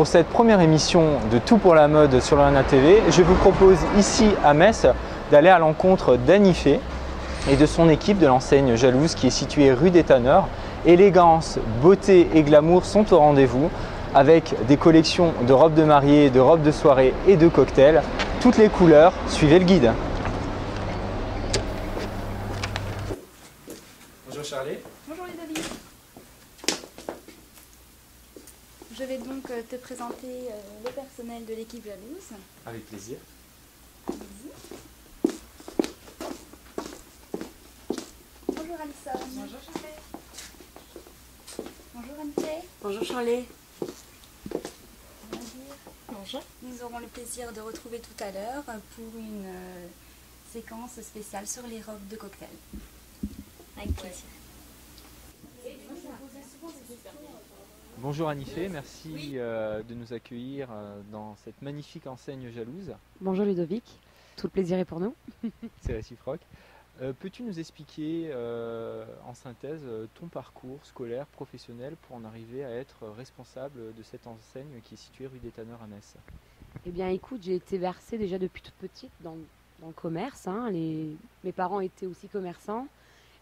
pour cette première émission de Tout pour la mode sur l'Arena TV. Je vous propose ici à Metz d'aller à l'encontre d'Annie Fay et de son équipe de l'enseigne Jalouse qui est située rue des Tanneurs. Élégance, beauté et glamour sont au rendez-vous avec des collections de robes de mariée, de robes de soirée et de cocktails. Toutes les couleurs, suivez le guide. Bonjour Charlie. Bonjour Ludovic. Je vais donc te présenter le personnel de l'équipe Jalouse. Avec plaisir. Allez-y. Bonjour Alison. Bonjour Charlie. Bonjour Anne-Kay. Bonjour Charlie. Bonjour. Nous aurons le plaisir de retrouver tout à l'heure pour une séquence spéciale sur les robes de cocktail. Avec plaisir. Bonjour Annie Fay, merci de nous accueillir dans cette magnifique enseigne Jalouse. Bonjour Ludovic, tout le plaisir est pour nous. C'est réciproque. Peux-tu nous expliquer en synthèse ton parcours scolaire, professionnel pour en arriver à être responsable de cette enseigne qui est située rue des Tanneurs à Metz? Eh bien écoute, j'ai été versée déjà depuis toute petite dans le commerce. Hein. Mes parents étaient aussi commerçants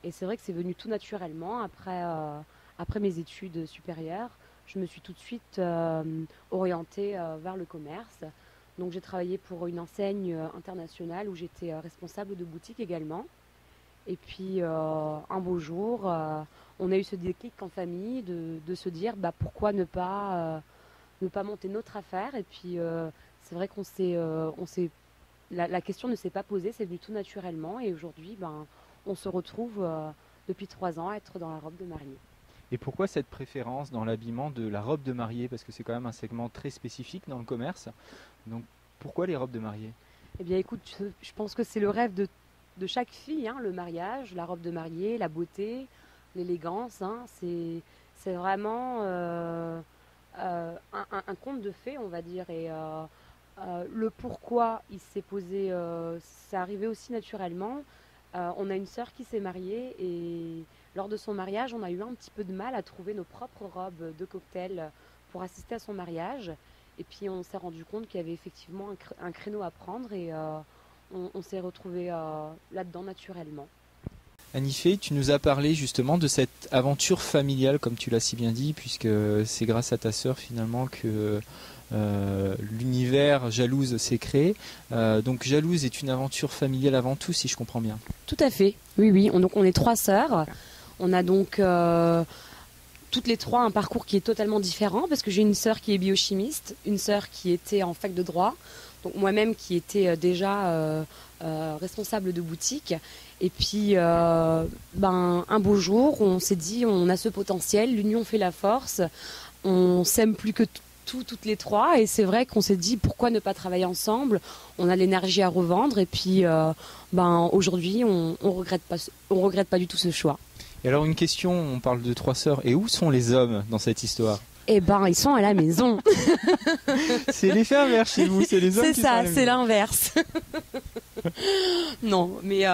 et c'est vrai que c'est venu tout naturellement après mes études supérieures. Je me suis tout de suite orientée vers le commerce. Donc j'ai travaillé pour une enseigne internationale où j'étais responsable de boutique également. Et puis un beau jour, on a eu ce déclic en famille de se dire pourquoi ne pas monter notre affaire. Et puis c'est vrai la question ne s'est pas posée, c'est venu tout naturellement. Et aujourd'hui, on se retrouve depuis 3 ans à être dans la robe de mariée. Et pourquoi cette préférence dans l'habillement de la robe de mariée? Parce que c'est quand même un segment très spécifique dans le commerce. Donc pourquoi les robes de mariée? Eh bien écoute, je pense que c'est le rêve de chaque fille, hein, le mariage, la robe de mariée, la beauté, l'élégance. Hein, c'est vraiment un conte de fées, on va dire. Et le pourquoi il s'est posé, c'est arrivé aussi naturellement. On a une sœur qui s'est mariée et lors de son mariage, on a eu un petit peu de mal à trouver nos propres robes de cocktail pour assister à son mariage. Et puis on s'est rendu compte qu'il y avait effectivement un créneau à prendre et on s'est retrouvés là-dedans naturellement. Annie Fay, tu nous as parlé justement de cette aventure familiale, comme tu l'as si bien dit, puisque c'est grâce à ta sœur finalement que l'univers Jalouse s'est créé. Donc Jalouse est une aventure familiale avant tout, si je comprends bien. Tout à fait, oui. Donc on est 3 sœurs. On a donc toutes les 3 un parcours qui est totalement différent parce que j'ai une sœur qui est biochimiste, une sœur qui était en fac de droit, donc moi-même qui était déjà responsable de boutique. Et puis un beau jour, on s'est dit on a ce potentiel, l'union fait la force, on s'aime plus que toutes les 3 et c'est vrai qu'on s'est dit pourquoi ne pas travailler ensemble, on a l'énergie à revendre et puis aujourd'hui on regrette pas du tout ce choix. Et alors une question, on parle de 3 sœurs, et où sont les hommes dans cette histoire? Eh ben, ils sont à la maison. C'est l'effet inverse chez vous, c'est les hommes qui sont à la maison. C'est l'inverse. Non, mais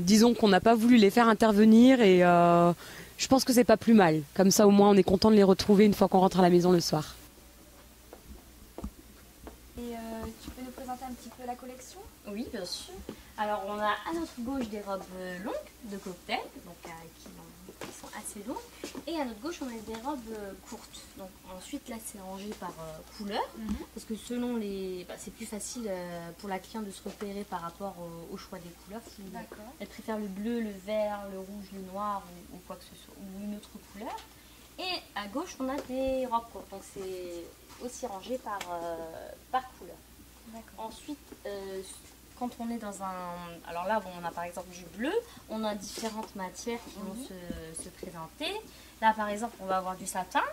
disons qu'on n'a pas voulu les faire intervenir et je pense que c'est pas plus mal. Comme ça, au moins, on est content de les retrouver une fois qu'on rentre à la maison le soir. Et tu peux nous présenter un petit peu la collection? Oui, bien sûr. Alors, on a à notre gauche des robes longues de cocktail, donc qui sont assez longues. Et à notre gauche, on a des robes courtes. Donc, ensuite, là, c'est rangé par couleur. Parce que selon les... c'est plus facile pour la cliente de se repérer par rapport au choix des couleurs. Si elle préfère le bleu, le vert, le rouge, le noir ou quoi que ce soit, ou une autre couleur. Et à gauche, on a des robes courtes. Donc, c'est aussi rangé par couleur. Ensuite, quand on est dans un... Alors là, on a par exemple du bleu, on a différentes matières qui vont se présenter. Là, par exemple, on va avoir du satin.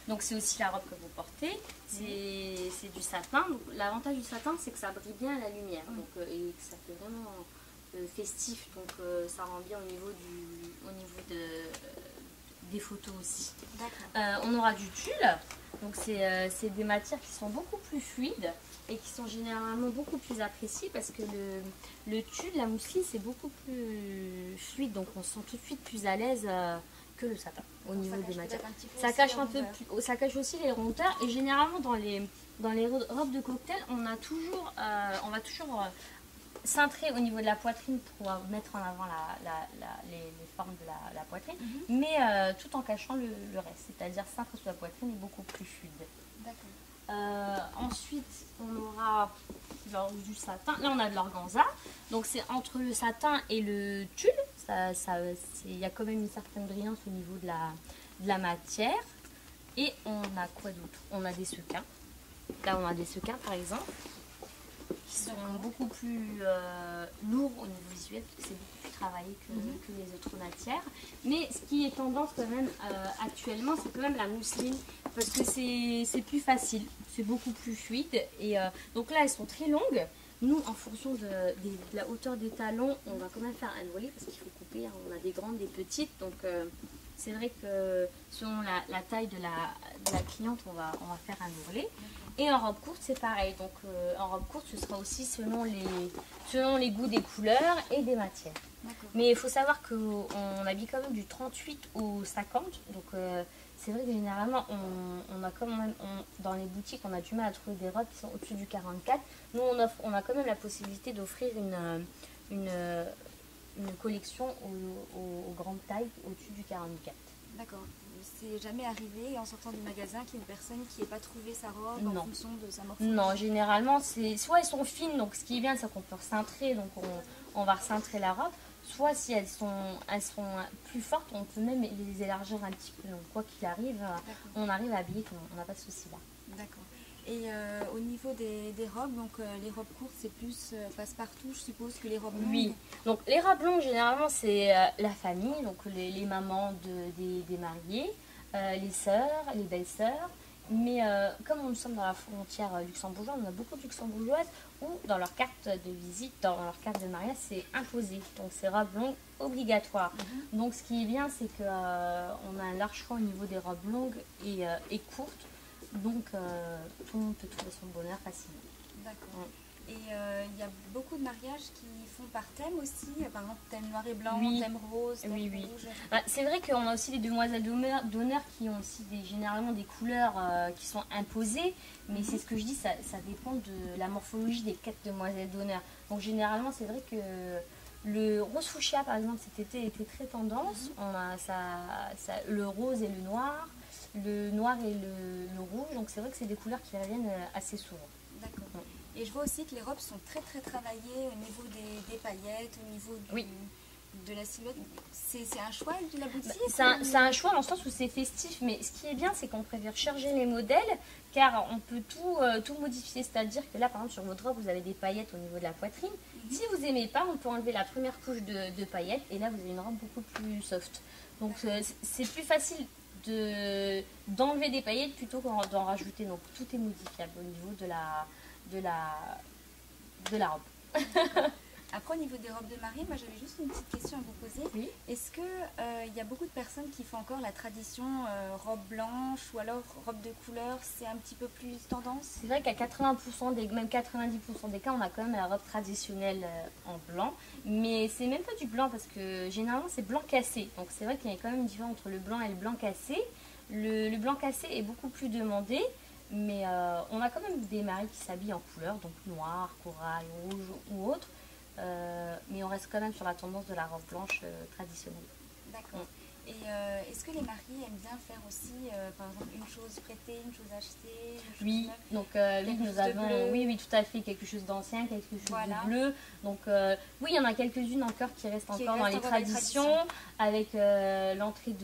Donc, c'est aussi la robe que vous portez. C'est du satin. L'avantage du satin, c'est que ça brille bien à la lumière. Donc, et que ça fait vraiment festif. Donc, ça rend bien au niveau des photos aussi. On aura du tulle. Donc, c'est des matières qui sont beaucoup plus fluides et qui sont généralement beaucoup plus appréciées parce que le tulle, la mousseline, c'est beaucoup plus fluide. Donc, on se sent tout de suite plus à l'aise que le satin au niveau des matières. Ça cache un peu plus, ça cache aussi les rondeurs et généralement dans les robes de cocktail, on va toujours cintrer au niveau de la poitrine pour mettre en avant les formes de la poitrine, mais tout en cachant le reste, c'est-à-dire cintre sur la poitrine est beaucoup plus fluide. D'accord. Ensuite, on aura du satin. Là, on a de l'organza. Donc, c'est entre le satin et le tulle. Il y a quand même une certaine brillance au niveau de la matière. Et on a quoi d'autre? On a des sequins. Là, on a des sequins, par exemple, qui sont beaucoup plus lourds au niveau visuel, parce que c'est beaucoup plus travaillé que les autres matières. Mais ce qui est tendance quand même actuellement, c'est quand même la mousseline, parce que c'est plus facile, c'est beaucoup plus fluide. Et donc là, elles sont très longues. Nous, en fonction de la hauteur des talons, on va quand même faire un ourlet, parce qu'il faut couper, hein. On a des grandes, des petites, donc c'est vrai que selon la taille de la cliente, on va faire un ourlet. Et en robe courte, c'est pareil. Donc en robe courte, ce sera aussi selon les goûts des couleurs et des matières. Mais il faut savoir qu'on habille quand même du 38 au 50. Donc c'est vrai que généralement, on a quand même, dans les boutiques, on a du mal à trouver des robes qui sont au-dessus du 44. Nous, on a quand même la possibilité d'offrir une collection aux grandes tailles au-dessus du 44. D'accord. C'est jamais arrivé en sortant du magasin qu'il y ait une personne qui n'ait pas trouvé sa robe en fonction de sa morphologie? Non, généralement, soit elles sont fines, donc ce qui est bien, c'est qu'on peut recintrer, donc on va recintrer la robe. Soit si elles sont plus fortes, on peut même les élargir un petit peu. Donc quoi qu'il arrive, on arrive à habiller, on n'a pas de souci là. D'accord. Et au niveau des robes, donc les robes courtes, c'est plus passe-partout, je suppose, que les robes longues? Oui, donc les robes longues, généralement, c'est la famille, donc les mamans des mariés, les sœurs, les belles-sœurs. Mais comme nous sommes dans la frontière luxembourgeoise, on a beaucoup de luxembourgeoises où dans leur carte de visite, dans leur carte de mariage, c'est imposé. Donc c'est robes longues obligatoires. Donc ce qui est bien, c'est qu'on a un large choix au niveau des robes longues et courtes. Donc tout le monde peut trouver son bonheur facilement. D'accord. Et il y a beaucoup de mariages qui font par thème aussi, par exemple thème noir et blanc, thème rose, thème rouge. C'est vrai qu'on a aussi les demoiselles d'honneur qui ont aussi généralement des couleurs qui sont imposées, mais c'est ce que je dis, ça dépend de la morphologie des 4 demoiselles d'honneur. Donc généralement, c'est vrai que le rose fuchsia, par exemple, cet été était très tendance. On a le rose et le noir et le rouge, donc c'est vrai que c'est des couleurs qui reviennent assez souvent. D'accord. Et je vois aussi que les robes sont très très travaillées au niveau des paillettes, au niveau de la silhouette. C'est un choix de la boutique? C'est un choix dans le sens où c'est festif, mais ce qui est bien, c'est qu'on préfère charger les modèles, car on peut tout modifier. C'est-à-dire que là, par exemple, sur votre robe, vous avez des paillettes au niveau de la poitrine. Si vous n'aimez pas, on peut enlever la première couche de paillettes, et là, vous avez une robe beaucoup plus soft. Donc c'est plus facile d'enlever des paillettes plutôt que d'en rajouter. Donc tout est modifiable au niveau de la robe. Après, au niveau des robes de mariée, moi j'avais juste une petite question à vous poser. Oui. Est-ce qu'il y a beaucoup de personnes qui font encore la tradition robe blanche ou alors robe de couleur? C'est un petit peu plus tendance? C'est vrai qu'à 80%, même 90% des cas, on a quand même la robe traditionnelle en blanc. Mais c'est même pas du blanc parce que généralement c'est blanc cassé. Donc c'est vrai qu'il y a quand même une différence entre le blanc et le blanc cassé. Le blanc cassé est beaucoup plus demandé. Mais on a quand même des mariés qui s'habillent en couleur, donc noir, corail, rouge ou autre. Mais on reste quand même sur la tendance de la robe blanche traditionnelle. D'accord. Et est-ce que les mariés aiment bien faire aussi, par exemple, une chose prêtée, une chose achetée, oui, donc nous avons, oui, tout à fait, quelque chose d'ancien, quelque chose de bleu. Donc oui, il y en a quelques-unes encore qui restent encore dans les traditions, avec l'entrée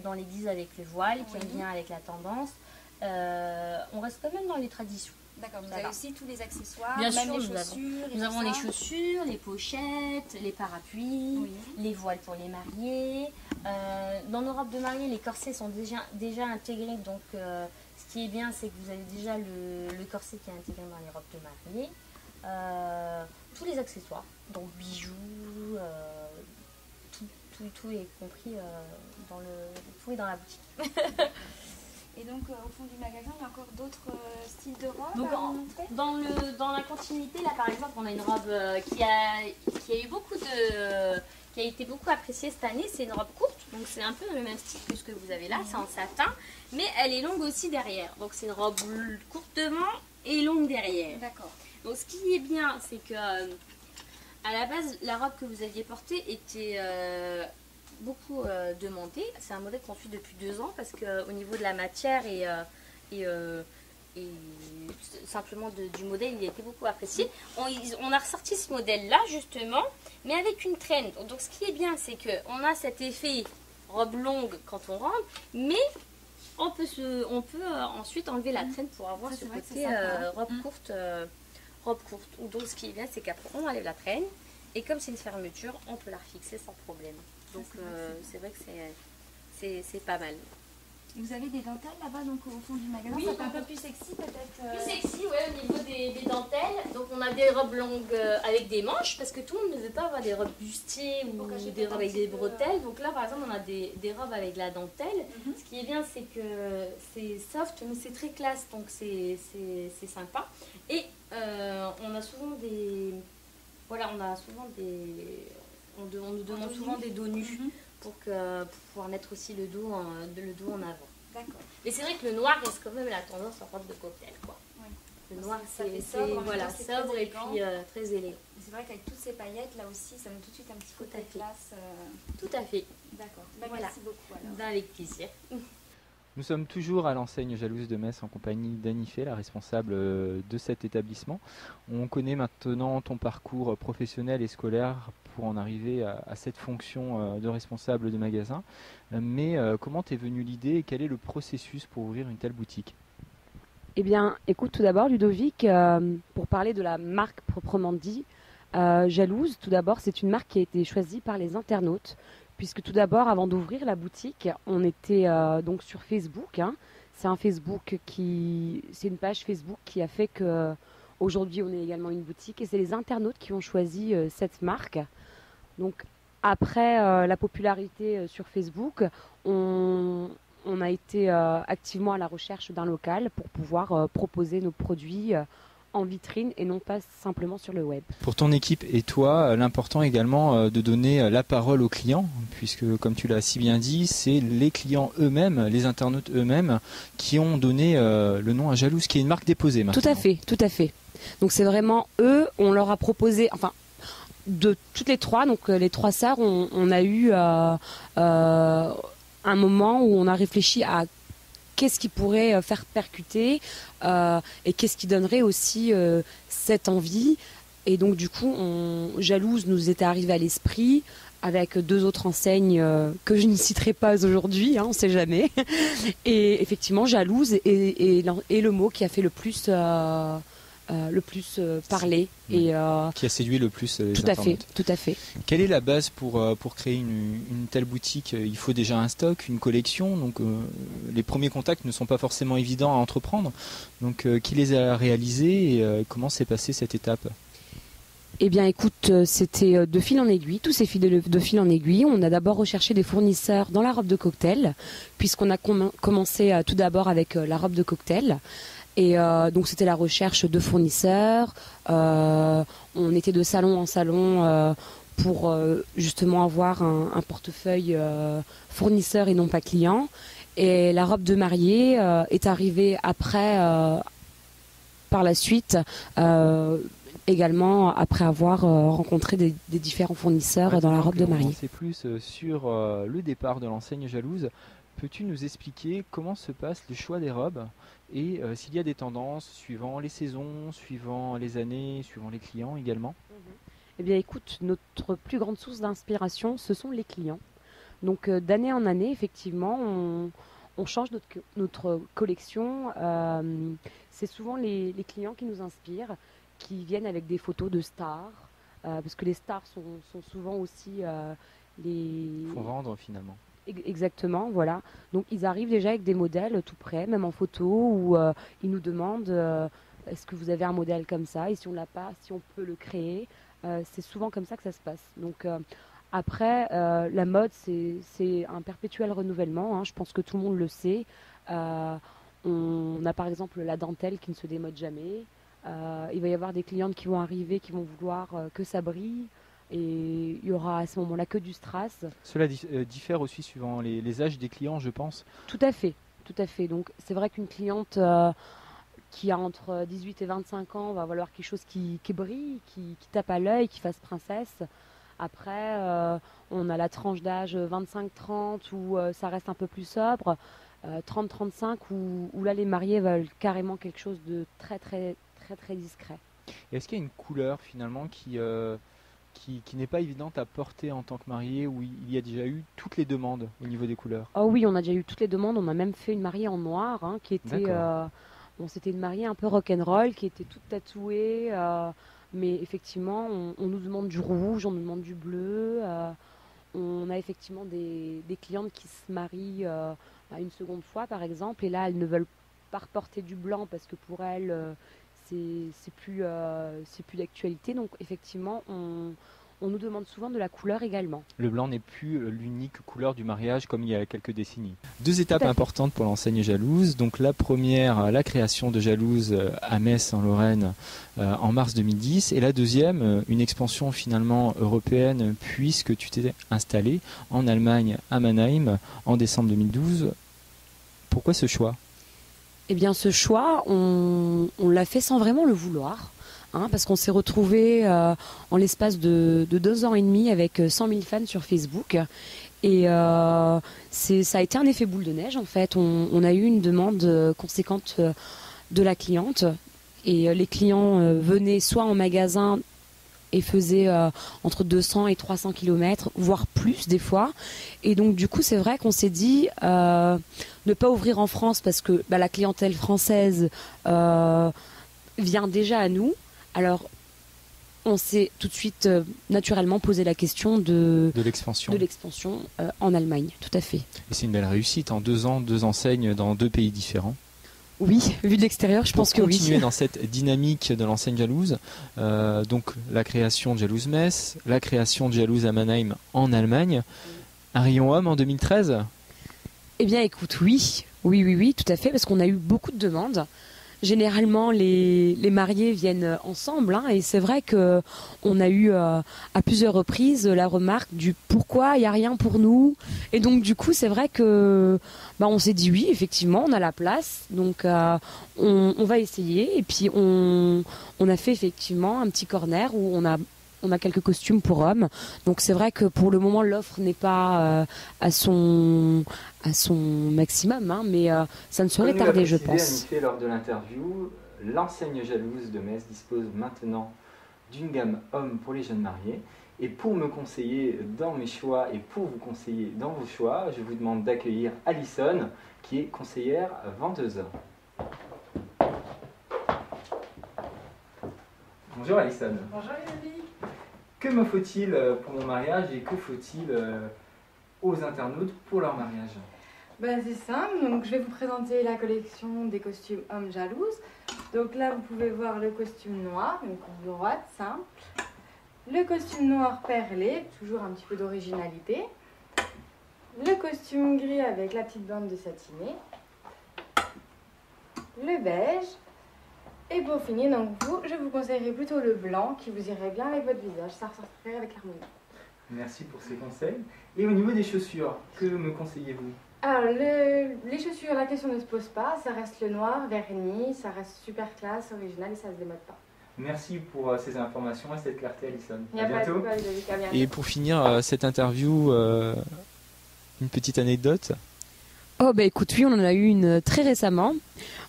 dans l'église avec le voile, qui aime bien avec la tendance. On reste quand même dans les traditions. D'accord, vous avez aussi tous les accessoires, bien même sûr, les chaussures. Nous avons les chaussures, les pochettes, les parapluies, les voiles pour les mariés. Dans nos robes de mariée, les corsets sont déjà intégrés. Donc, ce qui est bien, c'est que vous avez déjà le corset qui est intégré dans les robes de mariée. Tous les accessoires, donc bijoux, tout est compris tout est dans la boutique. Et donc au fond du magasin, il y a encore d'autres styles de robes donc, à vous montrer? Dans la continuité, là par exemple, on a une robe qui a été beaucoup appréciée cette année. C'est une robe courte, Donc c'est un peu le même style que ce que vous avez là, c'est en satin, mais elle est longue aussi derrière. Donc c'est une robe courte devant et longue derrière. D'accord. Donc ce qui est bien, c'est que à la base, la robe que vous aviez portée était beaucoup demandée. C'est un modèle qu'on suit depuis 2 ans parce qu'au niveau de la matière et simplement du modèle, il a été beaucoup apprécié. On a ressorti ce modèle-là justement, mais avec une traîne. Donc ce qui est bien, c'est qu'on a cet effet robe longue quand on rentre, mais on peut ensuite enlever la traîne pour avoir Ça, ce c'est vrai que côté c'est sympa. robe courte. Robe courte. Donc ce qui est bien, c'est qu'après on enlève la traîne et comme c'est une fermeture, on peut la refixer sans problème. Donc c'est vrai que c'est pas mal. Vous avez des dentelles là-bas, donc au fond du magasin, Oui, ça fait un peu plus sexy peut-être. Plus sexy, ouais, au niveau des dentelles. Donc on a des robes longues avec des manches parce que tout le monde ne veut pas avoir des robes bustiers ou Faut cacher des peut-être robes un avec petit des peu, bretelles. Donc là par exemple on a des robes avec la dentelle. Ce qui est bien c'est que c'est soft mais c'est très classe donc c'est sympa. Et on a souvent des... Voilà, on a souvent des... On nous demande souvent des dos nus pour pouvoir mettre aussi le dos en avant. D'accord. Mais c'est vrai que le noir reste quand même la tendance en robe de cocktail, quoi. Oui. Le noir, Ça fait sobre, en même voilà, temps, c'est très sobre et élégant. puis très élégant. C'est vrai qu'avec toutes ces paillettes, là aussi, ça donne tout de suite un petit Tout côté à fait. classe. Tout à fait, D'accord. Voilà. Merci beaucoup alors. avec plaisir. Nous sommes toujours à l'enseigne Jalouse de Metz en compagnie d'Annie Fay, la responsable de cet établissement. On connaît maintenant ton parcours professionnel et scolaire pour en arriver à cette fonction de responsable de magasin. Mais comment t'es venue l'idée et quel est le processus pour ouvrir une telle boutique? Eh bien, écoute, tout d'abord, Ludovic, pour parler de la marque proprement dit, Jalouse, tout d'abord, c'est une marque qui a été choisie par les internautes, puisque tout d'abord, avant d'ouvrir la boutique, on était donc sur Facebook. Hein. C'est une page Facebook qui a fait que aujourd'hui, on est également une boutique, et c'est les internautes qui ont choisi cette marque. Donc, après la popularité sur Facebook, on a été activement à la recherche d'un local pour pouvoir proposer nos produits en vitrine et non pas simplement sur le web. Pour ton équipe et toi, l'important également de donner la parole aux clients, puisque comme tu l'as si bien dit, c'est les clients eux-mêmes, les internautes eux-mêmes, qui ont donné le nom à Jalouse, qui est une marque déposée maintenant. Tout à fait, tout à fait. Donc c'est vraiment eux, on leur a proposé, enfin de toutes les trois, donc les trois sœurs, on a eu un moment où on a réfléchi à qu'est-ce qui pourrait faire percuter et qu'est-ce qui donnerait aussi cette envie. Et donc du coup, Jalouse nous était arrivé à l'esprit avec 2 autres enseignes que je ne citerai pas aujourd'hui, hein, on ne sait jamais. Et effectivement, Jalouse est le mot qui a fait le plus parler. Oui. Et, Qui a séduit le plus les tout à fait, internautes. tout à fait. Quelle est la base pour créer une telle boutique? Il faut déjà un stock, une collection, donc les premiers contacts ne sont pas forcément évidents à entreprendre. Donc qui les a réalisés et comment s'est passée cette étape? Eh bien écoute, c'était de fil en aiguille, tout s'est fait de fil en aiguille. On a d'abord recherché des fournisseurs dans la robe de cocktail, puisqu'on a commencé tout d'abord avec la robe de cocktail. Et donc c'était la recherche de fournisseurs. On était de salon en salon pour justement avoir un portefeuille fournisseur et non pas client. Et la robe de mariée est arrivée après, par la suite, également après avoir rencontré des différents fournisseurs dans la robe de mariée. C'est plus sur le départ de l'enseigne Jalouse. Peux-tu nous expliquer comment se passe le choix des robes et s'il y a des tendances suivant les saisons, suivant les années, suivant les clients également? Eh bien écoute, notre plus grande source d'inspiration, ce sont les clients. Donc d'année en année, effectivement, on change notre collection. C'est souvent les clients qui nous inspirent, qui viennent avec des photos de stars, parce que les stars sont souvent aussi les... Faut vendre finalement. Exactement, voilà. Donc ils arrivent déjà avec des modèles tout prêts, même en photo, où ils nous demandent est-ce que vous avez un modèle comme ça, et si on l'a pas, si on peut le créer. C'est souvent comme ça que ça se passe. Donc après, la mode, c'est un perpétuel renouvellement, hein. Je pense que tout le monde le sait. On a par exemple la dentelle qui ne se démode jamais. Il va y avoir des clientes qui vont arriver, qui vont vouloir que ça brille. Et il y aura à ce moment-là que du strass. Cela diffère aussi suivant les âges des clients, je pense. Tout à fait, tout à fait. Donc c'est vrai qu'une cliente qui a entre 18 et 25 ans va vouloir quelque chose qui brille, qui tape à l'œil, qui fasse princesse. Après, on a la tranche d'âge 25-30 où ça reste un peu plus sobre, 30-35 où là les mariés veulent carrément quelque chose de très très très très discret. Et est-ce qu'il y a une couleur finalement qui n'est pas évidente à porter en tant que mariée, où il y a déjà eu toutes les demandes au niveau des couleurs? Oh oui, on a déjà eu toutes les demandes. On a même fait une mariée en noir qui était, bon, c'était une mariée un peu rock'n'roll, qui était toute tatouée. Mais effectivement, on nous demande du rouge, on nous demande du bleu. On a effectivement des clientes qui se marient une seconde fois, par exemple. Et là, elles ne veulent pas reporter du blanc parce que pour elles, c'est plus d'actualité. Donc effectivement, on nous demande souvent de la couleur également. Le blanc n'est plus l'unique couleur du mariage comme il y a quelques décennies. Deux étapes importantes pour l'enseigne Jalouse. Donc la première, la création de Jalouse à Metz en Lorraine en mars 2010. Et la deuxième, une expansion finalement européenne puisque tu t'es installé en Allemagne à Mannheim en décembre 2012. Pourquoi ce choix ? Eh bien ce choix, on l'a fait sans vraiment le vouloir. Parce qu'on s'est retrouvé en l'espace de 2 ans et demi avec 100 000 fans sur Facebook. Et ça a été un effet boule de neige en fait. On a eu une demande conséquente de la cliente. Et les clients venaient soit en magasin et faisaient entre 200 et 300 km, voire plus des fois. Et donc du coup c'est vrai qu'on s'est dit ne pas ouvrir en France parce que la clientèle française vient déjà à nous. Alors, on s'est tout de suite naturellement posé la question de l'expansion en Allemagne, tout à fait. Et c'est une belle réussite, en 2 ans, 2 enseignes dans 2 pays différents. Oui, vu de l'extérieur, je pense que oui. Pour continuer dans cette dynamique de l'enseigne Jalouse, donc la création de Jalouse Metz, la création de Jalouse à Mannheim en Allemagne, un rayon homme en 2013 ? Eh bien écoute, oui, tout à fait, parce qu'on a eu beaucoup de demandes. Généralement, les mariés viennent ensemble et c'est vrai qu'on a eu à plusieurs reprises la remarque du pourquoi il n'y a rien pour nous. Et donc du coup, c'est vrai que on s'est dit oui, effectivement, on a la place, donc on va essayer. Et puis on a fait effectivement un petit corner où on a quelques costumes pour hommes. Donc c'est vrai que pour le moment l'offre n'est pas à son maximum, mais ça ne saurait tarder, je pense. Annie lors de l'interview, l'enseigne Jalouse de Metz dispose maintenant d'une gamme homme pour les jeunes mariés. Et pour me conseiller dans mes choix et pour vous conseiller dans vos choix, je vous demande d'accueillir Alison, qui est conseillère vendeuse. Bonjour Alison. Bonjour Elodie. Que me faut-il pour mon mariage et que faut-il aux internautes pour leur mariage? C'est simple, donc je vais vous présenter la collection des costumes hommes jalouses. Donc là vous pouvez voir le costume noir, une coupe droite simple. Le costume noir perlé, toujours un petit peu d'originalité. Le costume gris avec la petite bande de satiné. Le beige. Et pour finir, donc je vous conseillerais plutôt le blanc qui vous irait bien avec votre visage, ça ressortirait avec l'harmonie. Merci pour ces conseils. Et au niveau des chaussures, que me conseillez-vous? Alors les chaussures, la question ne se pose pas, ça reste le noir, verni, ça reste super classe, original et ça se démode pas. Merci pour ces informations et cette clarté Alison. À bientôt. Et pour finir cette interview, une petite anecdote? Oh écoute, oui, on en a eu une très récemment.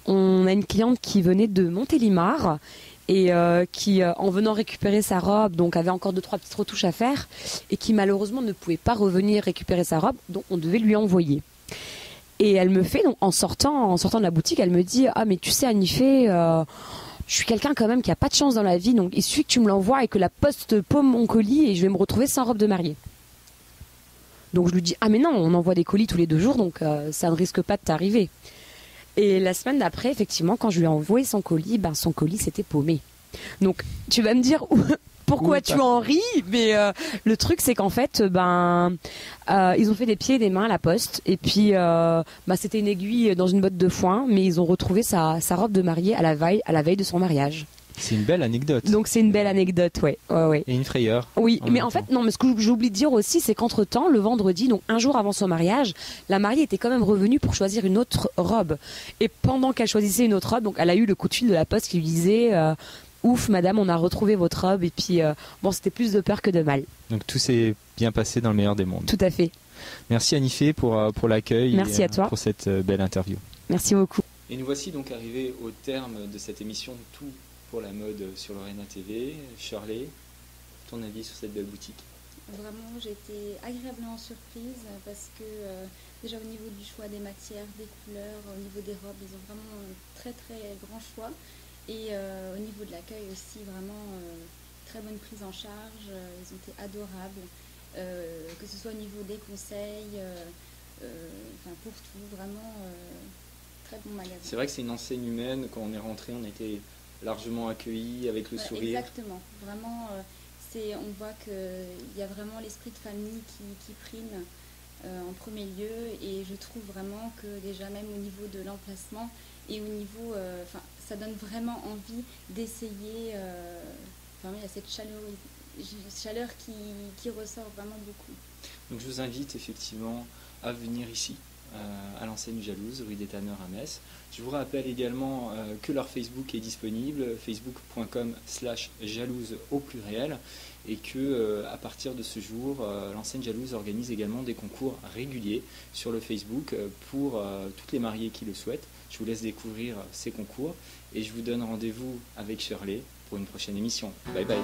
On a une cliente qui venait de Montélimar et qui, en venant récupérer sa robe, donc avait encore 2-3 petites retouches à faire et qui malheureusement ne pouvait pas revenir récupérer sa robe, donc on devait lui envoyer. Et elle me fait, donc en sortant de la boutique, elle me dit « Ah mais tu sais Annie-Fé, je suis quelqu'un quand même qui a pas de chance dans la vie, donc il suffit que tu me l'envoies et que la poste paume mon colis et je vais me retrouver sans robe de mariée. » Donc je lui dis « Ah mais non, on envoie des colis tous les 2 jours, donc ça ne risque pas de t'arriver. » Et la semaine d'après, effectivement, quand je lui ai envoyé son colis, son colis s'était paumé. Donc tu vas me dire pourquoi tu en ris, mais le truc c'est qu'en fait, ils ont fait des pieds et des mains à la poste, et puis c'était une aiguille dans une botte de foin, mais ils ont retrouvé sa robe de mariée à la veille de son mariage. C'est une belle anecdote. Donc c'est une belle anecdote, ouais. Et une frayeur. Oui, mais en fait, non, mais ce que j'oublie de dire aussi, c'est qu'entre-temps, le vendredi, donc un jour avant son mariage, la mariée était quand même revenue pour choisir une autre robe. Et pendant qu'elle choisissait une autre robe, donc elle a eu le coup de fil de la poste qui lui disait ouf, madame, on a retrouvé votre robe. Et puis, bon, c'était plus de peur que de mal. Donc tout s'est bien passé dans le meilleur des mondes. Tout à fait. Merci Anifé pour l'accueil. Merci à toi. Pour cette belle interview. Merci beaucoup. Et nous voici donc arrivés au terme de cette émission Tout pour la mode sur Lorena TV. Shirley, ton avis sur cette belle boutique? Vraiment, j'ai été agréablement surprise parce que déjà au niveau du choix des matières, des couleurs, au niveau des robes, ils ont vraiment un très très grand choix. Et au niveau de l'accueil aussi, vraiment très bonne prise en charge. Ils ont été adorables, que ce soit au niveau des conseils, pour tout, vraiment très bon magasin. C'est vrai que c'est une enseigne humaine. Quand on est rentré, on a été largement accueillis avec le sourire. Exactement, vraiment. On voit qu'il y a vraiment l'esprit de famille qui prime en premier lieu, et je trouve vraiment que déjà même au niveau de l'emplacement et au niveau, ça donne vraiment envie d'essayer. Il y a cette chaleur qui ressort vraiment beaucoup. Donc je vous invite effectivement à venir ici, à l'enseigne Jalouse, rue des Tanneurs à Metz. Je vous rappelle également que leur Facebook est disponible, facebook.com/jalouse au pluriel, et que à partir de ce jour, l'enseigne Jalouse organise également des concours réguliers sur le Facebook pour toutes les mariées qui le souhaitent. Je vous laisse découvrir ces concours et je vous donne rendez-vous avec Shirley pour une prochaine émission. Bye bye.